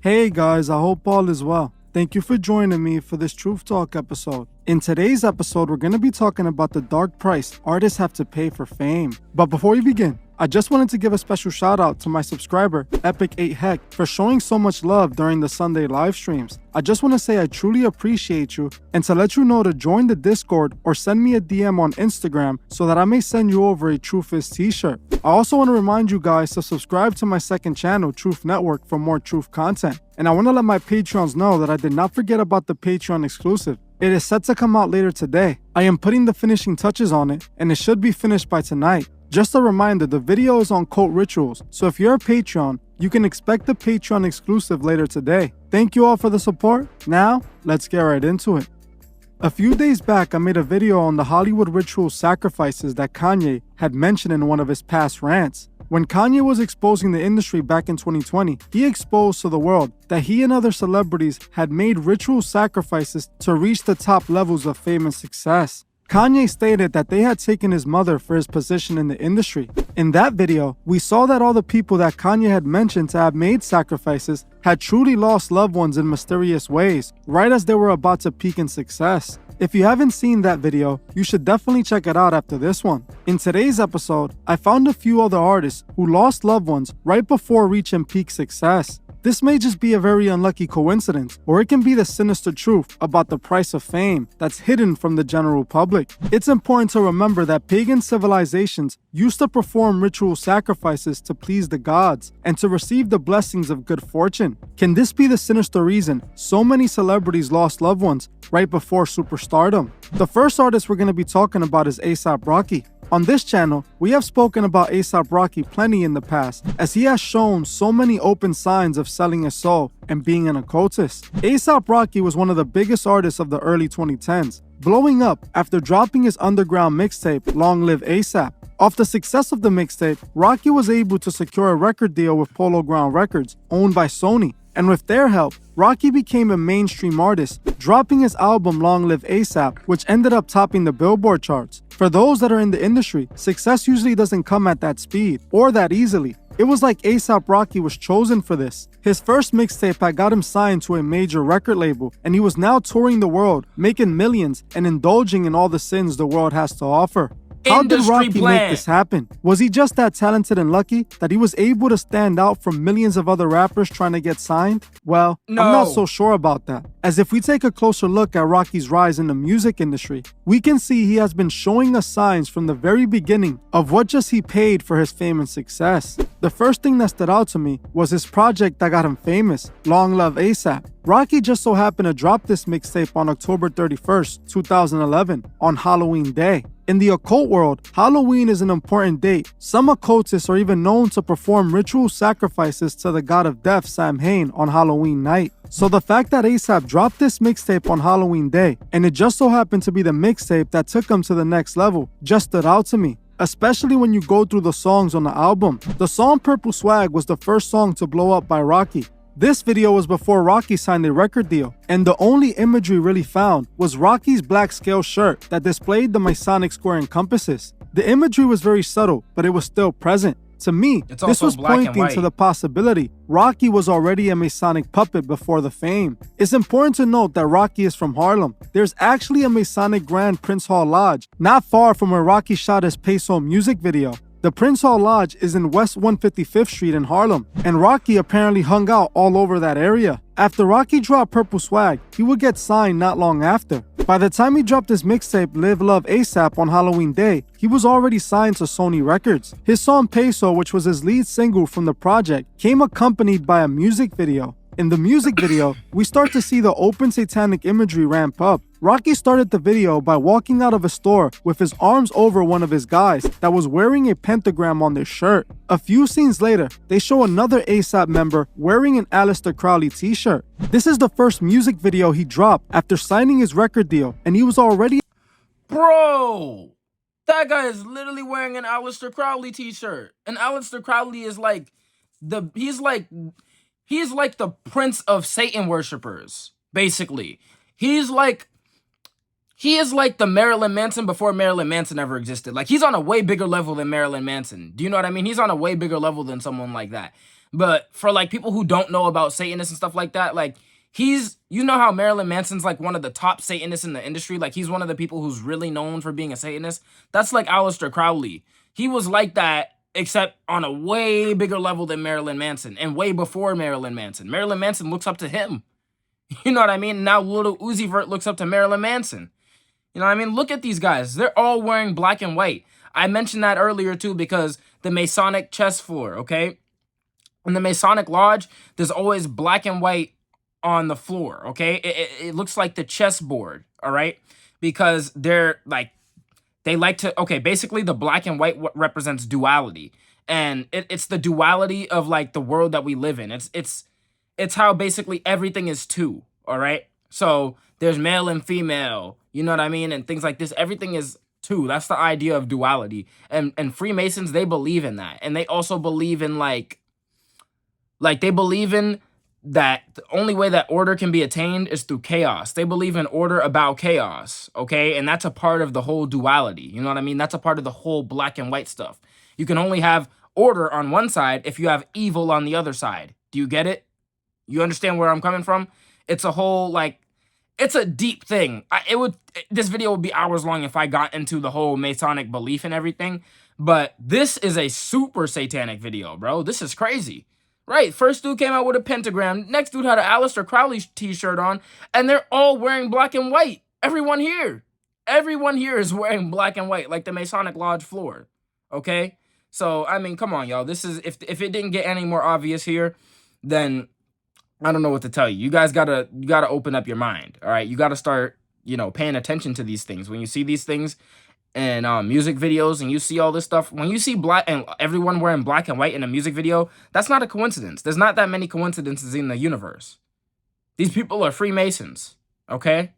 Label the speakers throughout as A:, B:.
A: Hey guys, I hope all is well. Thank you for joining me for this Truth Talk episode. In today's episode, we're going to be talking about the dark price artists have to pay for fame. But before we begin, I just wanted to give a special shout out to my subscriber, Epic8Heck, for showing so much love during the Sunday live streams. I just want to say I truly appreciate you and to let you know to join the Discord or send me a DM on Instagram so that I may send you over a Truth Is t-shirt. I also want to remind you guys to subscribe to my second channel, Truth Network, for more truth content. And I want to let my Patreons know that I did not forget about the Patreon exclusive. It is set to come out later today. I am putting the finishing touches on it, and it should be finished by tonight. Just a reminder, the video is on cult rituals, so if you're a Patreon, you can expect the Patreon exclusive later today. Thank you all for the support. Now, let's get right into it. A few days back, I made a video on the Hollywood ritual sacrifices that Kanye had mentioned in one of his past rants. When Kanye was exposing the industry back in 2020, he exposed to the world that he and other celebrities had made ritual sacrifices to reach the top levels of fame and success. Kanye stated that they had taken his mother for his position in the industry. In that video, we saw that all the people that Kanye had mentioned to have made sacrifices had truly lost loved ones in mysterious ways, right as they were about to peak in success. If you haven't seen that video, you should definitely check it out after this one. In today's episode, I found a few other artists who lost loved ones right before reaching peak success. This may just be a very unlucky coincidence, or it can be the sinister truth about the price of fame that's hidden from the general public. It's important to remember that pagan civilizations used to perform ritual sacrifices to please the gods and to receive the blessings of good fortune. Can this be the sinister reason so many celebrities lost loved ones right before superstardom? The first artist we're going to be talking about is A$AP Rocky. On this channel, we have spoken about A$AP Rocky plenty in the past, as he has shown so many open signs of selling his soul and being an occultist. A$AP Rocky was one of the biggest artists of the early 2010s, blowing up after dropping his underground mixtape, Long Live A$AP. Off the success of the mixtape, Rocky was able to secure a record deal with Polo Ground Records, owned by Sony. And with their help, Rocky became a mainstream artist, dropping his album Long Live A$AP, which ended up topping the Billboard charts. For those that are in the industry, success usually doesn't come at that speed or that easily. It was like A$AP Rocky was chosen for this. His first mixtape had got him signed to a major record label, and he was now touring the world, making millions and indulging in all the sins the world has to offer. How did Rocky make this happen? Was he just that talented and lucky that he was able to stand out from millions of other rappers trying to get signed? Well, no. I'm not so sure about that. As if we take a closer look at Rocky's rise in the music industry, we can see he has been showing us signs from the very beginning of what just he paid for his fame and success. The first thing that stood out to me was his project that got him famous, Long Live A$AP. Rocky just so happened to drop this mixtape on October 31st, 2011, on Halloween Day. In the occult world, Halloween is an important date. Some occultists are even known to perform ritual sacrifices to the god of death, Samhain, on Halloween night. So the fact that A$AP dropped this mixtape on Halloween Day, and it just so happened to be the mixtape that took him to the next level, just stood out to me. Especially when you go through the songs on the album. The song Purple Swag was the first song to blow up by Rocky. This video was before Rocky signed a record deal, and the only imagery really found was Rocky's black scale shirt that displayed the Masonic square and compasses. The imagery was very subtle, but it was still present. To me, this was pointing to the possibility Rocky was already a Masonic puppet before the fame. It's important to note that Rocky is from Harlem. There's actually a Masonic Grand Prince Hall Lodge, not far from where Rocky shot his Peso music video. The Prince Hall Lodge is in West 155th Street in Harlem, and Rocky apparently hung out all over that area. After Rocky dropped Purple Swag, he would get signed not long after. By the time he dropped his mixtape Live Love A$AP on Halloween Day, he was already signed to Sony Records. His song Peso, which was his lead single from the project, came accompanied by a music video. In the music video, we start to see the open satanic imagery ramp up. Rocky started the video by walking out of a store with his arms over one of his guys that was wearing a pentagram on their shirt. A few scenes later, they show another A$AP member wearing an Aleister Crowley t-shirt. This is the first music video he dropped after signing his record deal, and he was already—
B: Bro! That guy is literally wearing an Aleister Crowley t-shirt. And Aleister Crowley is like he's like the prince of Satan worshippers, basically. He is like the Marilyn Manson before Marilyn Manson ever existed. Like, he's on a way bigger level than Marilyn Manson. Do you know what I mean? He's on a way bigger level than someone like that. But for like people who don't know about Satanists and stuff like that, like you know how Marilyn Manson's like one of the top Satanists in the industry? Like he's one of the people who's really known for being a Satanist. That's like Aleister Crowley. He was like that, except on a way bigger level than Marilyn Manson and way before Marilyn Manson. Marilyn Manson looks up to him. You know what I mean? Now Lil Uzi Vert looks up to Marilyn Manson. You know what I mean? Look at these guys. They're all wearing black and white. I mentioned that earlier too because the Masonic chess floor, okay? In the Masonic Lodge, there's always black and white on the floor, okay? It looks like the chessboard, all right? Because they're like, they like to, okay, basically the black and white represents duality. And it's the duality of like the world that we live in. It's how basically everything is two, all right? So there's male and female, you know what I mean? And things like this, everything is two. That's the idea of duality. And Freemasons, they believe in that. And they also believe in like they believe in that the only way that order can be attained is through chaos. They believe in order about chaos, okay? And that's a part of the whole duality. You know what I mean? That's a part of the whole black and white stuff. You can only have order on one side if you have evil on the other side. Do you get it? You understand where I'm coming from? It's a whole, like, it's a deep thing. This video would be hours long if I got into the whole Masonic belief and everything. But this is a super satanic video, bro. This is crazy. Right, first dude came out with a pentagram. Next dude had an Aleister Crowley t-shirt on. And they're all wearing black and white. Everyone here is wearing black and white, like the Masonic Lodge floor. Okay? So, I mean, come on, y'all. This is, if it didn't get any more obvious here, then I don't know what to tell you. You guys gotta open up your mind, all right? You gotta start, you know, paying attention to these things. When you see these things and music videos and you see all this stuff, when you see black and everyone wearing black and white in a music video, that's not a coincidence. There's not that many coincidences in the universe. These people are Freemasons, okay?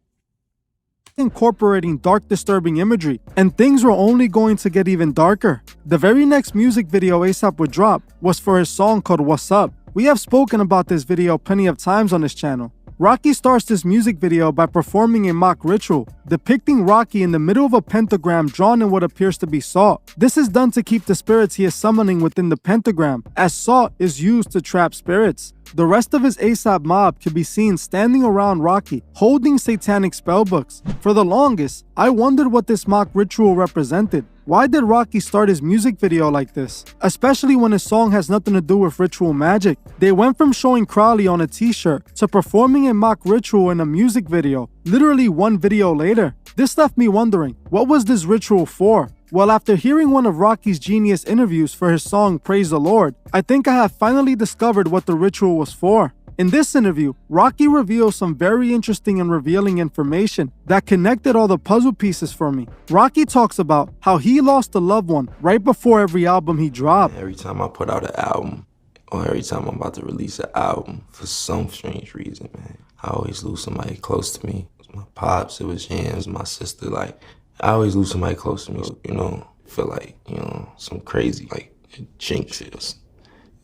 A: Incorporating dark, disturbing imagery, and things were only going to get even darker. The very next music video ASAP would drop was for his song called What's Up. We have spoken about this video plenty of times on this channel. Rocky starts this music video by performing a mock ritual, depicting Rocky in the middle of a pentagram drawn in what appears to be salt. This is done to keep the spirits he is summoning within the pentagram, as salt is used to trap spirits. The rest of his ASAP mob could be seen standing around Rocky, holding satanic spellbooks. For the longest, I wondered what this mock ritual represented. Why did Rocky start his music video like this? Especially when his song has nothing to do with ritual magic. They went from showing Crowley on a t-shirt to performing a mock ritual in a music video, literally one video later. This left me wondering, what was this ritual for? Well, after hearing one of Rocky's Genius interviews for his song Praise the Lord, I think I have finally discovered what the ritual was for. In this interview, Rocky reveals some very interesting and revealing information that connected all the puzzle pieces for me. Rocky talks about how he lost a loved one right before every album he dropped.
C: Every time I put out an album, or every time I'm about to release an album, for some strange reason, man, I always lose somebody close to me. It was my pops, it was James, my sister, like, I always lose somebody close to me, you know, feel like, you know, some crazy, like, jinxes,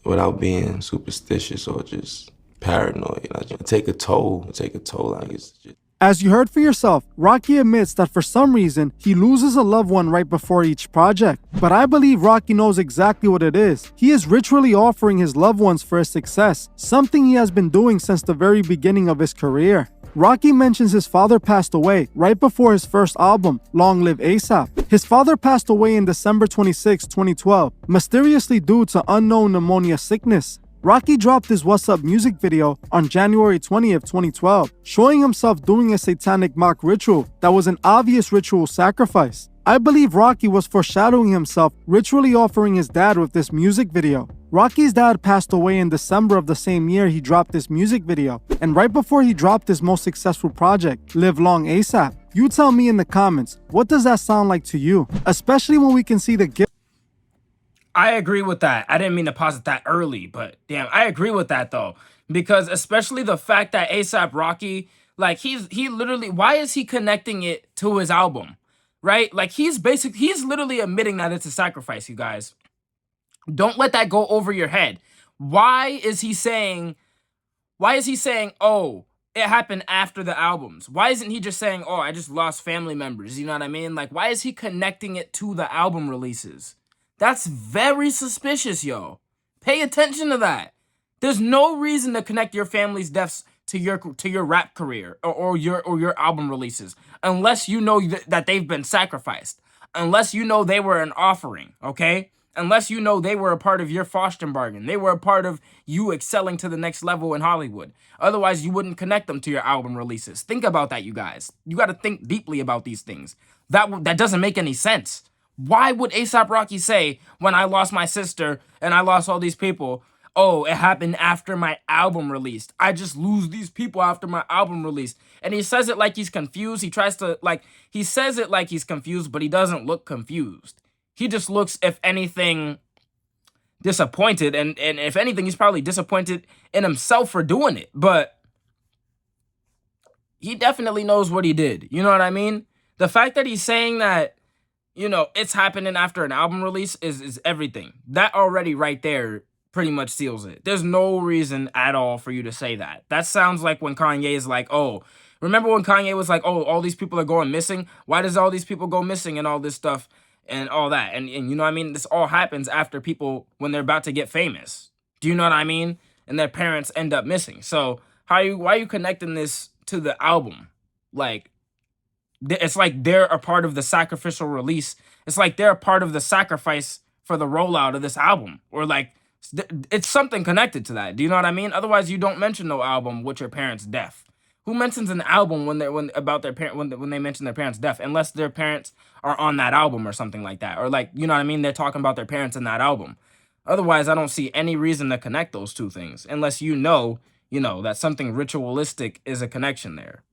C: without being superstitious or just paranoid. Like, take a toll, like, it's just...
A: As you heard for yourself, Rocky admits that for some reason, he loses a loved one right before each project. But I believe Rocky knows exactly what it is. He is ritually offering his loved ones for his success, something he has been doing since the very beginning of his career. Rocky mentions his father passed away right before his first album, Long Live ASAP. His father passed away in December 26, 2012, mysteriously due to unknown pneumonia sickness. Rocky dropped his What's Up music video on January 20th, 2012, showing himself doing a satanic mock ritual that was an obvious ritual sacrifice. I believe Rocky was foreshadowing himself ritually offering his dad with this music video. Rocky's dad passed away in December of the same year he dropped this music video, and right before he dropped his most successful project, Live Long ASAP. You tell me in the comments, what does that sound like to you? Especially when we can see the gift.
B: I agree with that. I didn't mean to posit that early, but damn, I agree with that though. Because especially the fact that ASAP Rocky, like he literally, why is he connecting it to his album? Right? Like he's literally admitting that it's a sacrifice, you guys. Don't let that go over your head. Why is he saying, oh, it happened after the albums? Why isn't he just saying, oh, I just lost family members? You know what I mean? Like, why is he connecting it to the album releases? That's very suspicious, yo. Pay attention to that. There's no reason to connect your family's deaths to your rap career or your album releases unless you know that they've been sacrificed. Unless you know they were an offering, okay? Unless you know they were a part of your Faustian bargain. They were a part of you excelling to the next level in Hollywood. Otherwise, you wouldn't connect them to your album releases. Think about that, you guys. You got to think deeply about these things. That doesn't make any sense. Why would A$AP Rocky say, when I lost my sister and I lost all these people, oh, it happened after my album released. I just lose these people after my album released. And he says it like he's confused. He tries to, he says it like he's confused, but he doesn't look confused. He just looks, if anything, disappointed. And if anything, he's probably disappointed in himself for doing it. But he definitely knows what he did. You know what I mean? The fact that he's saying that, you know, it's happening after an album release is everything. That already right there pretty much seals it. There's no reason at all for you to say that. That sounds like when Kanye is like, oh, remember when Kanye was like, oh, all these people are going missing? Why does all these people go missing and all this stuff and all that? And you know what I mean? This all happens after people, when they're about to get famous. Do you know what I mean? And their parents end up missing. So why are you connecting this to the album? Like, it's like they're a part of the sacrificial release. It's like they're a part of the sacrifice for the rollout of this album. Or like, it's something connected to that. Do you know what I mean? Otherwise, you don't mention no album with your parents' death. Who mentions an album when they mention their parents' death, unless their parents are on that album or something like that, or like, you know what I mean? They're talking about their parents in that album. Otherwise, I don't see any reason to connect those two things, unless you know that something ritualistic is a connection there.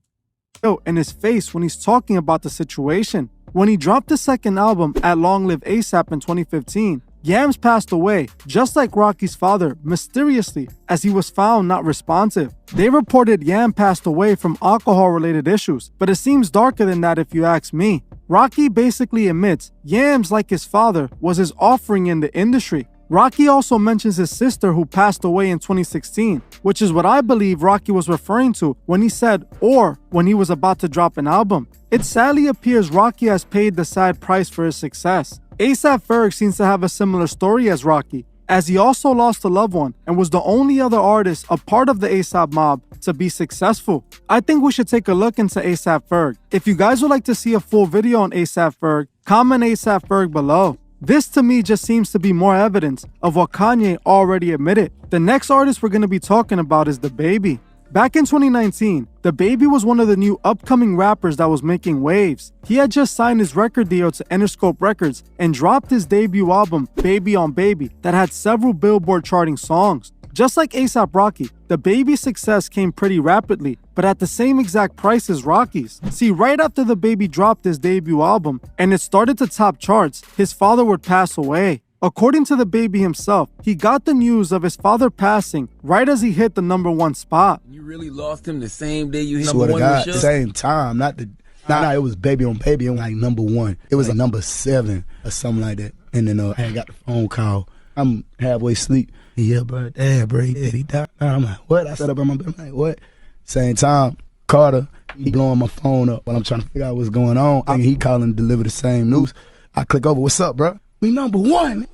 A: In his face when he's talking about the situation. When he dropped the second album, At Long Live A$AP, in 2015, Yams passed away, just like Rocky's father, mysteriously, as he was found not responsive. They reported Yam passed away from alcohol-related issues, but it seems darker than that if you ask me. Rocky basically admits Yams, like his father, was his offering in the industry. Rocky also mentions his sister who passed away in 2016, which is what I believe Rocky was referring to when he said, or when he was about to drop an album. It sadly appears Rocky has paid the sad price for his success. A$AP Ferg seems to have a similar story as Rocky, as he also lost a loved one and was the only other artist a part of the A$AP mob to be successful. I think we should take a look into A$AP Ferg. If you guys would like to see a full video on A$AP Ferg, comment A$AP Ferg below. This to me just seems to be more evidence of what Kanye already admitted. The next artist we're going to be talking about is DaBaby. Back in 2019, DaBaby was one of the new upcoming rappers that was making waves. He had just signed his record deal to Interscope Records and dropped his debut album, Baby on Baby, that had several Billboard charting songs. Just like A$AP Rocky, DaBaby's success came pretty rapidly, but at the same exact price as Rocky's. See, right after DaBaby dropped his debut album and it started to top charts, his father would pass away. According to DaBaby himself, he got the news of his father passing right as he hit the #1 spot.
D: You really lost him the same day you hit
E: Swear to
D: #1
E: God,
D: with Suge?
E: same time, it was Baby on Baby on like #1. It was a #7 or something like that. And then I had got the phone call. I'm halfway asleep. Yeah, bro, Dad, bro, he died. I'm like, what? I sat up on my bed, I'm like, what? Same time, Carter, he blowing my phone up while I'm trying to figure out what's going on. And he calling to deliver the same news. I click over, what's up, bro? We #1.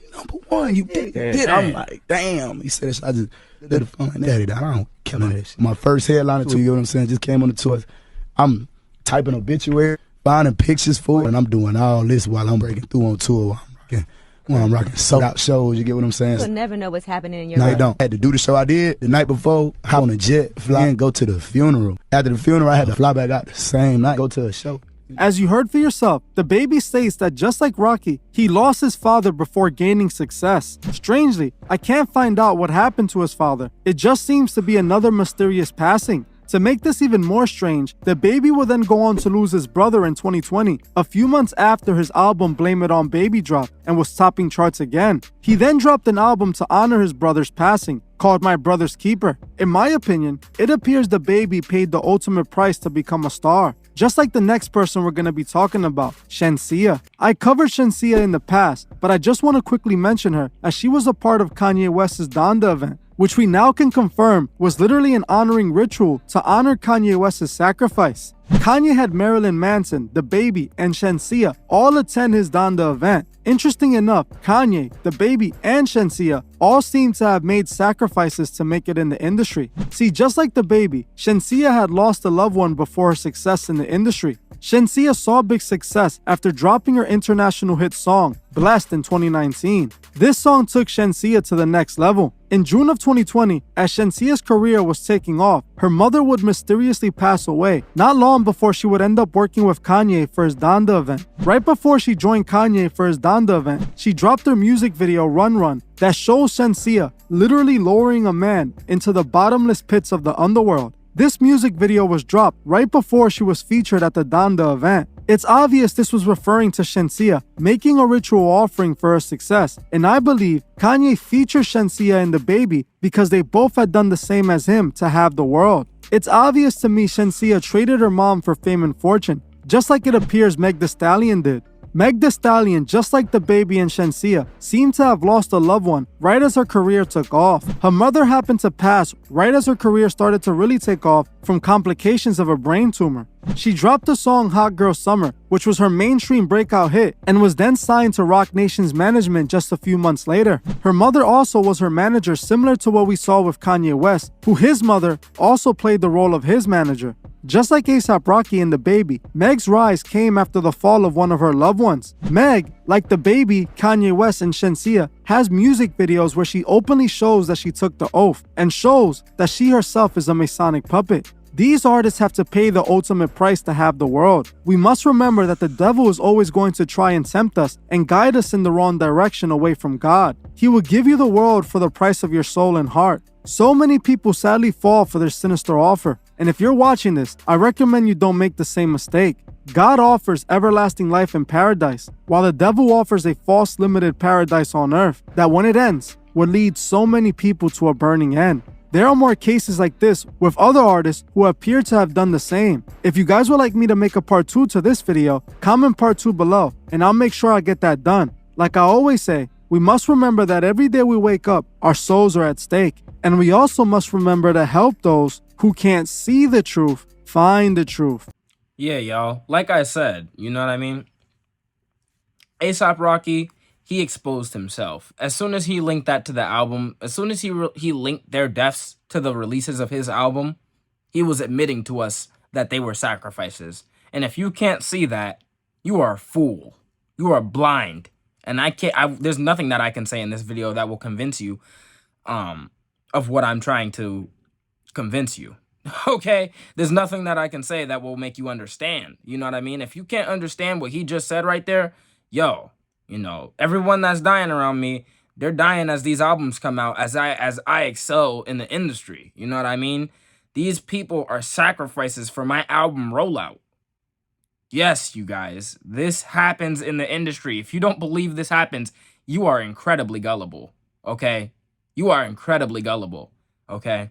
E: You did it. I'm like, damn. He said, I just did the phone like, Daddy, I don't care about that shit. My first headliner tour, you know what I'm saying, just came on the tour. I'm typing obituary, finding pictures for it, and I'm doing all this while I'm breaking through on tour. While I'm rocking sold out shows, you get what I'm saying?
F: You'll never know what's happening in your
E: life. No,
F: life.
E: I don't. I had to do the show I did the night before, hop on a jet, fly and go to the funeral. After the funeral, I had to fly back out the same night, go to a show.
A: As you heard for yourself, DaBaby states that just like Rocky, he lost his father before gaining success. Strangely, I can't find out what happened to his father. It just seems to be another mysterious passing. To make this even more strange, DaBaby would then go on to lose his brother in 2020, a few months after his album Blame It On Baby dropped and was topping charts again. He then dropped an album to honor his brother's passing, called My Brother's Keeper. In my opinion, it appears DaBaby paid the ultimate price to become a star. Just like the next person we're going to be talking about, Shenseea. I covered Shenseea in the past, but I just want to quickly mention her as she was a part of Kanye West's Donda event, which we now can confirm was literally an honoring ritual to honor Kanye West's sacrifice. Kanye had Marilyn Manson, DaBaby, and Shenseea all attend his Donda event. Interesting enough, Kanye, DaBaby, and Shenseea all seem to have made sacrifices to make it in the industry. See, just like DaBaby, Shenseea had lost a loved one before her success in the industry. Shenseea saw big success after dropping her international hit song, Blessed, in 2019. This song took Shenseea to the next level. In June of 2020, as Shenseea's career was taking off, her mother would mysteriously pass away, not long before she would end up working with Kanye for his Donda event. Right before she joined Kanye for his Donda event, she dropped her music video Run Run that shows Shenseea literally lowering a man into the bottomless pits of the underworld. This music video was dropped right before she was featured at the Donda event. It's obvious this was referring to Shenseea making a ritual offering for her success, and I believe Kanye featured Shenseea in DaBaby because they both had done the same as him to have the world. It's obvious to me Shenseea traded her mom for fame and fortune, just like it appears Meg Thee Stallion did. Meg Thee Stallion, just like DaBaby and Shenseea, seemed to have lost a loved one right as her career took off. Her mother happened to pass right as her career started to really take off from complications of a brain tumor. She dropped the song Hot Girl Summer, which was her mainstream breakout hit, and was then signed to Roc Nation's management just a few months later. Her mother also was her manager, similar to what we saw with Kanye West, who his mother also played the role of his manager. Just like A$AP Rocky and DaBaby, Meg's rise came after the fall of one of her loved ones. Meg, like DaBaby, Kanye West, and Shenseea, has music videos where she openly shows that she took the oath and shows that she herself is a Masonic puppet. These artists have to pay the ultimate price to have the world. We must remember that the devil is always going to try and tempt us and guide us in the wrong direction away from God. He will give you the world for the price of your soul and heart. So many people sadly fall for their sinister offer. And if you're watching this, I recommend you don't make the same mistake. God offers everlasting life in paradise, while the devil offers a false limited paradise on earth that when it ends, will lead so many people to a burning end. There are more cases like this with other artists who appear to have done the same. If you guys would like me to make a part 2 to this video, comment part 2 below, and I'll make sure I get that done. Like I always say, we must remember that every day we wake up, our souls are at stake. And we also must remember to help those who can't see the truth find the truth.
B: Yeah, y'all. Like I said, you know what I mean? A$AP Rocky, he exposed himself. As soon as he linked that to the album, as soon as he linked their deaths to the releases of his album, he was admitting to us that they were sacrifices. And if you can't see that, you are a fool. You are blind. And there's nothing that I can say in this video that will convince you of what I'm trying to convince you. Okay? There's nothing that I can say that will make you understand. You know what I mean? If you can't understand what he just said right there, yo, you know, everyone that's dying around me, they're dying as these albums come out, as I excel in the industry. You know what I mean? These people are sacrifices for my album rollout. Yes, you guys, this happens in the industry. If you don't believe this happens, you are incredibly gullible. Okay? You are incredibly gullible. Okay?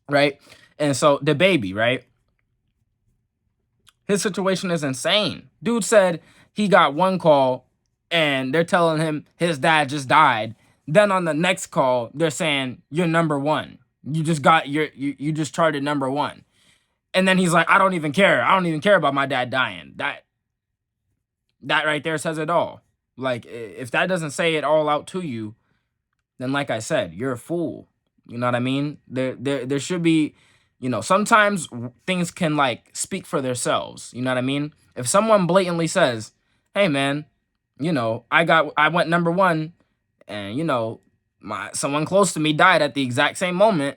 B: Right? And so DaBaby, right? His situation is insane. Dude said he got one call and they're telling him his dad just died. Then on the next call, they're saying you're number one. You just charted number one. And then he's like, I don't even care. I don't even care about my dad dying. That right there says it all. Like, if that doesn't say it all out to you, then like I said, you're a fool. You know what I mean? There should be, you know, sometimes things can like speak for themselves. You know what I mean? If someone blatantly says, hey man, you know, I went number one and, you know, someone close to me died at the exact same moment,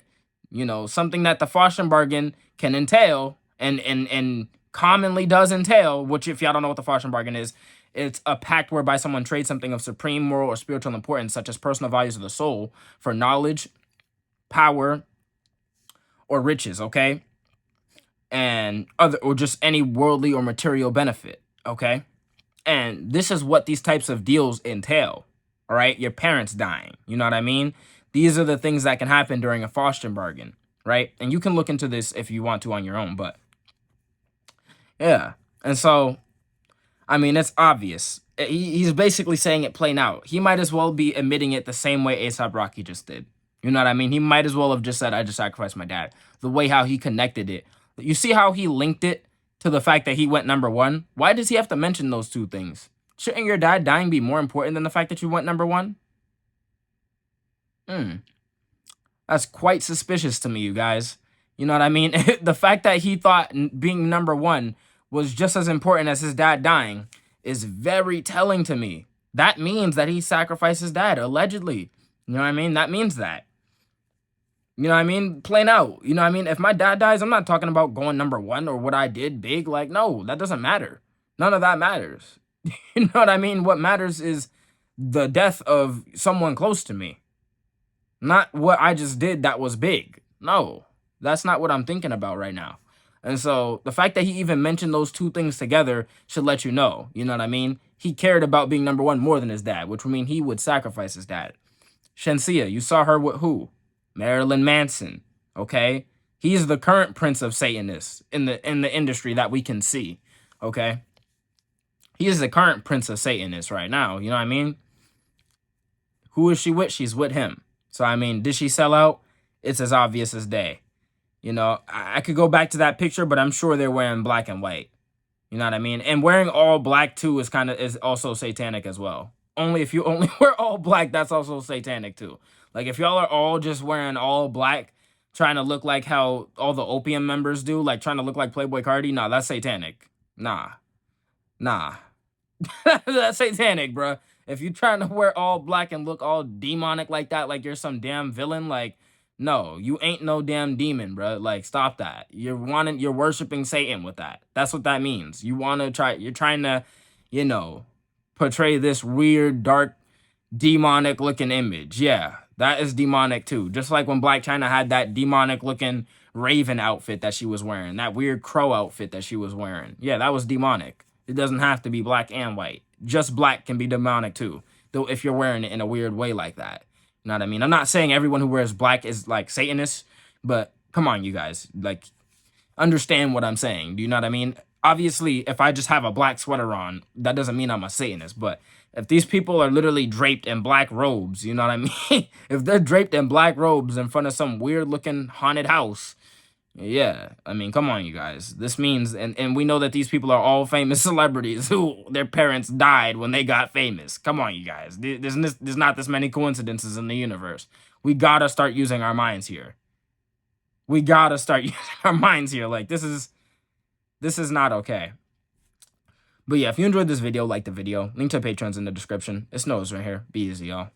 B: you know, something that the Fauschenbargen can entail and commonly does entail, which if y'all don't know what the Fauschenbargen is, it's a pact whereby someone trades something of supreme moral or spiritual importance, such as personal values of the soul, for knowledge, power, or riches, okay? And or just any worldly or material benefit, okay? And this is what these types of deals entail, all right? Your parents dying, you know what I mean? These are the things that can happen during a Fauschenbargen, right? And you can look into this if you want to on your own, but yeah. And so, I mean, it's obvious. He's basically saying it plain out. He might as well be admitting it the same way A$AP Rocky just did. You know what I mean? He might as well have just said, I just sacrificed my dad. The way how he connected it, You see how he linked it to the fact that he went number one? Why does he have to mention those two things? Shouldn't your dad dying be more important than the fact that you went number one? That's quite suspicious to me, you guys. You know what I mean? The fact that he thought being number one was just as important as his dad dying is very telling to me. That means that he sacrificed his dad, allegedly. You know what I mean? That means that. You know what I mean? Plain out. You know what I mean? If my dad dies, I'm not talking about going number one or what I did big. Like, no, that doesn't matter. None of that matters. You know what I mean? What matters is the death of someone close to me. Not what I just did that was big. No, that's not what I'm thinking about right now. And so the fact that he even mentioned those two things together should let you know. You know what I mean? He cared about being number one more than his dad, which would mean he would sacrifice his dad. Shenseea, you saw her with who? Marilyn Manson. Okay? He's the current prince of Satanists in the industry that we can see. Okay? He is the current prince of Satanists right now. You know what I mean? Who is she with? She's with him. So, I mean, did she sell out? It's as obvious as day. You know, I could go back to that picture, but I'm sure they're wearing black and white. You know what I mean? And wearing all black, too, is also satanic as well. If you only wear all black, that's also satanic, too. Like, if y'all are all just wearing all black, trying to look like how all the opium members do, like trying to look like Playboy Cardi, nah, that's satanic. Nah. That's satanic, bruh. If you're trying to wear all black and look all demonic like that, like you're some damn villain, like, no, you ain't no damn demon, bruh. Like, stop that. You're worshiping Satan with that. That's what that means. You're trying to, you know, portray this weird, dark, demonic looking image. Yeah, that is demonic too. Just like when Blac Chyna had that demonic looking raven outfit that she was wearing, that weird crow outfit that she was wearing. Yeah, that was demonic. It doesn't have to be black and white. Just black can be demonic too, though, if you're wearing it in a weird way like that. You know what I mean? I'm not saying everyone who wears black is like Satanist, but come on, you guys, like, understand what I'm saying. Do you know what I mean? Obviously, if I just have a black sweater on, that doesn't mean I'm a Satanist, but if these people are literally draped in black robes, you know what I mean? If they're draped in black robes in front of some weird looking haunted house, yeah, I mean, come on, you guys. This means, and we know that these people are all famous celebrities who their parents died when they got famous. Come on, you guys. There's not this many coincidences in the universe. We gotta start using our minds here. We gotta start using our minds here. Like, this is not okay. But yeah, if you enjoyed this video, like the video. Link to Patreon's in the description. It's Noah's right here. Be easy, y'all.